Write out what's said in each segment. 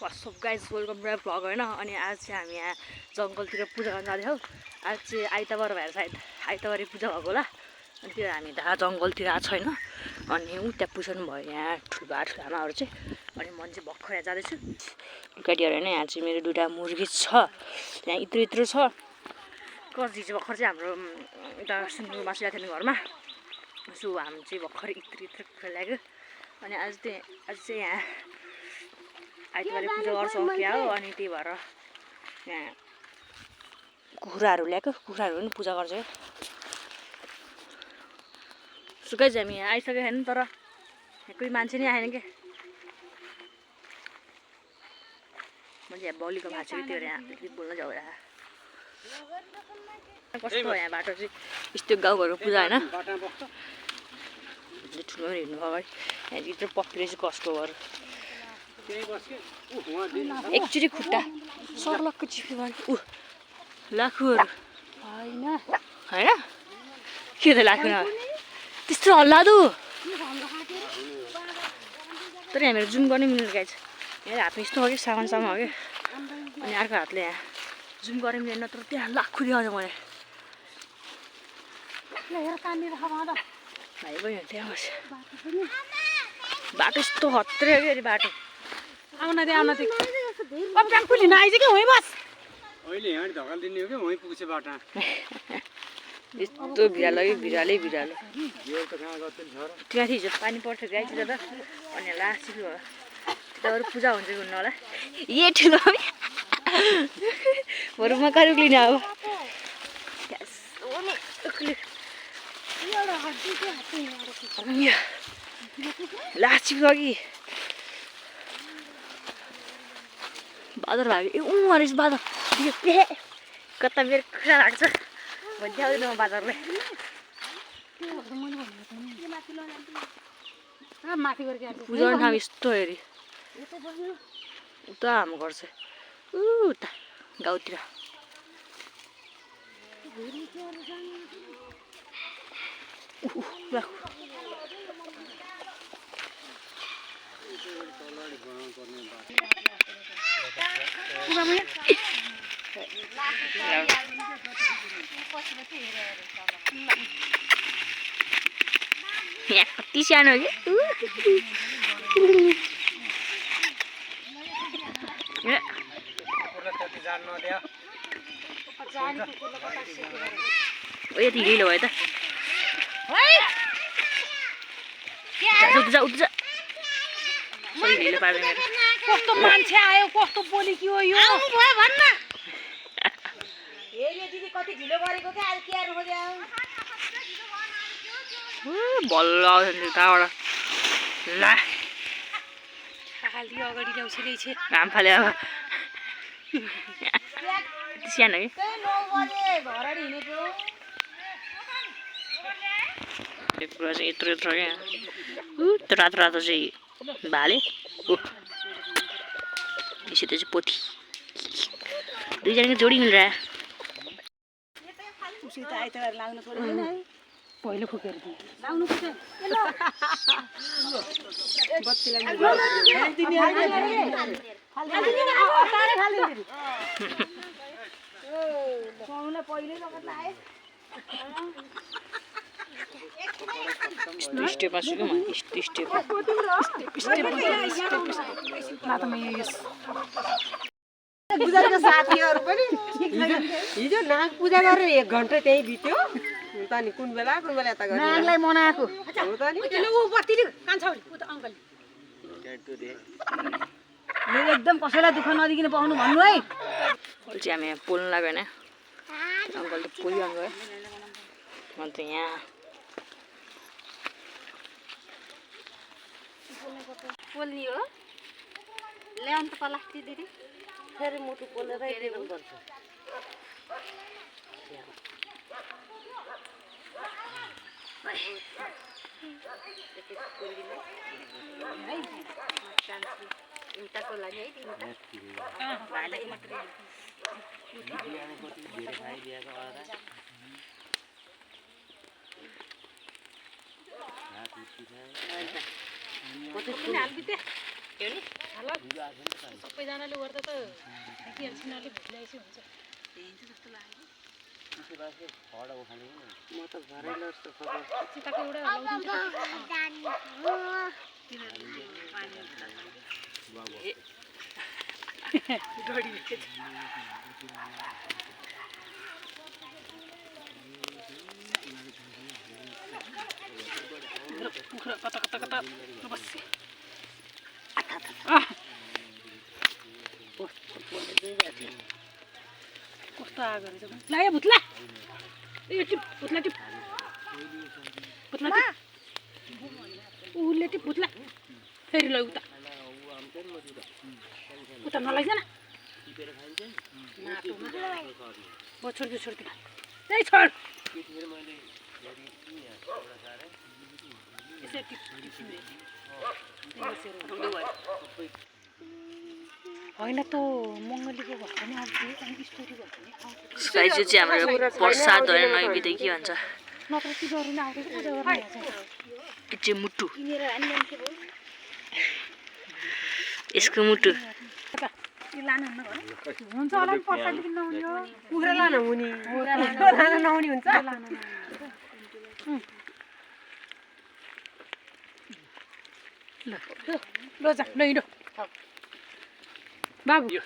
Sub guys welcome to vlog होइन। अनि आज चाहिँ हामी यहाँ जङ्गलतिर पूजा गर्न जाँदैछौँ। आज चाहिँ आइतबार भएर सायद आइतबारे पूजा भएको होला। अनि त्यो हामी त जङ्गलतिर आएको छैन। अनि ऊ त्यहाँ पुज्नु भयो यहाँ ठुल्बा ठुलामाहरू चाहिँ। अनि म चाहिँ भर्खर यहाँ जाँदैछु केटीहरू होइन। यहाँ चाहिँ मेरो दुइटा मुर्गी छ, यहाँ यत्रो यत्रो छ। कति चाहिँ भर्खर चाहिँ हाम्रो यता सुँगुर मासु ल्याएको थियो घरमा, सो हामी चाहिँ भर्खर यत्रो यत्रो कुखुरा ल्याएको। अनि आज चाहिँ यहाँ आइतबारे पूजा गर्छौँ क्या हो। अनि त्यही भएर यहाँ कुखुराहरू ल्याएको, कुखुराहरू पनि पूजा गर्छ क्या। सुकै चाहिँ हामी यहाँ आइसकेको छैन, तर कोही मान्छे नै आएन क्या। म चाहिँ यहाँ बौलीको भाँच्छु कि त्यो यहाँ बोल्न जाऊ यहाँ। कस्तो हो यहाँ बाटो चाहिँ, यस्तो गाउँघरको पूजा होइन। ठुलो हिँड्नु अगाडि यहाँ यत्रो पक्रिएर चाहिँ कस्तो घर एकचोटि खुट्टा सर्लक्क चिप्यो भने लाखुहरू होइन होइन के त लाखु त्यस्तो हल्लादु। तर यहाँ मेरो जुम गर्नै मिल्ने गाइज, मेरो हातमा यस्तो हो कि सामान हो कि। अनि अर्को हातले यहाँ जुम गर्नै मिलेन, तर त्यहाँ लाखु देखाउँछ मैले। भाइ बहिनी त्यहाँ बस्छ, बाटो यस्तो खत्रै हो कि अरे बाटो। आउन दे प्याम्पु लिन आइज कि वहीँ बस। अहिले यहाँ ढकाल दिने हो कि वहीँ पुग्छ बाटा। यस्तो भिरालो कि भिरालै भिरालो। त्यहाँ थिएछ पानी पर्छ गाईतिर त। अनि लास्ट भयो त्यताबाट पूजा हुन्छ कि हुन्न होला। ए ठुलो बरुमा कहाँ उक्लिने अब लास्ट भयो कि बादर भाग्यो। ए रहेछ बादर कता मेरो खुला लाग्छ भनिदिउँदैन म बादरले। पूजा गर्ने ठाउँ यस्तो हेरी उता हाम्रो घर छ उता गाउँतिर। यहाँ कति सानो कि यति ढिलो भयो त। कस्तो मान्छे आयो, कस्तो बोली के हो यो भन्न। कति ढिलो गरेको क्या आज के बल्ल आउँछ कहाँबाट ला खाली अगाडि ल्याउँछ रहेछ घाम फाले अब सानो कि पुरा चाहिँ यत्रो यत्रो क्या। त्यो रातो रातो चाहिँ भाले यसो चाहिँ पोथी दुईजनाको जोडी मिलेर पहिलो फुकेर स्टेपमा छु कि म यस्तो स्टेप साथीहरू पनि हिजो नाग पूजा गरेर 1 घन्टा त्यही बित्यो त नि। कुन बेला यता गर्यो नागलाई मनाएको हो त नि। उ बत्ती कान्छौडी उ त अंकल मेरो एकदम कसैलाई दुःख नदिकिन पाउनु भन्नु है। चाहिँ हामी यहाँ पोल्नु लाग्यो होइन। अङ्कल त पोलिरहनु गयो, म त यहाँ पोल्ने हो ल्याउनु त प्लास्टिक दिदी फेरि मुटु पोलेर गर्छ। उल्टाको लागि है सबैजनाले गर्दा त छिनाले भुल्याएपछि हुन्छ म त भरेलो जस्तो खोजेँ सीताको एउटा कुखुरा कता कता कता बस्छ कस्तो आगो रहेछ ला ए भुत्ला ए टिप भुत्ला टिप भुत्ला टिप उसले टिप भुत्ला फेरि ल उता उता नलैजान छोड्दियो छोड्दियो त्यही छोड होइन त मङ्गलीको घर पनि आउँछ स्टोरी घर पनि आउँछ यो चाहिँ हाम्रो प्रसाद होइन नैवेद्य के भन्छ नत्र तिनीहरू नै आउँछ पूजा गर्न यो चाहिँ मुटु यसको मुटु हुन्छ होला नि प्रसाद किन्न आउने हो कुखुरा लान हुने लान नहुने हुन्छ ल जा लैरो बाबु यो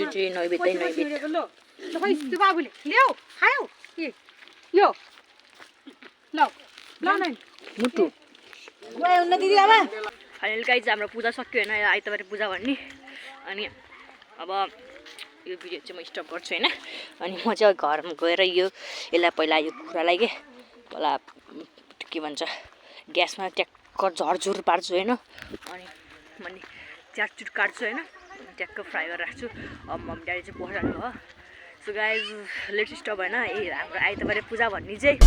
चाहिँ नैवेद्य नैवेद्य ल खै त्यो बाबुले ल्याऊ खायौ के यो ल ल नै मुटु गयो न दिदी आमा फाइनल गाइज हाम्रो पूजा सक्यो होइन यो आइतबारे पूजा भन्ने अनि अब यो भिडियो चाहिँ म स्टप गर्छु होइन अनि म चाहिँ घरमा गएर यसलाई पहिला यो कुखुरालाई के पहिला के भन्छ ग्यासमा ट्याक्क झरझुर पार्छु होइन अनि मैले च्याटचुट काट्छु होइन ट्याक्क फ्राई गरेर राख्छु अब मम्मी ड्याडी चाहिँ पठाउनु भयो सो गाइज लेट्स स्टप होइन ए हाम्रो आइतबारे पूजा भन्ने चाहिँ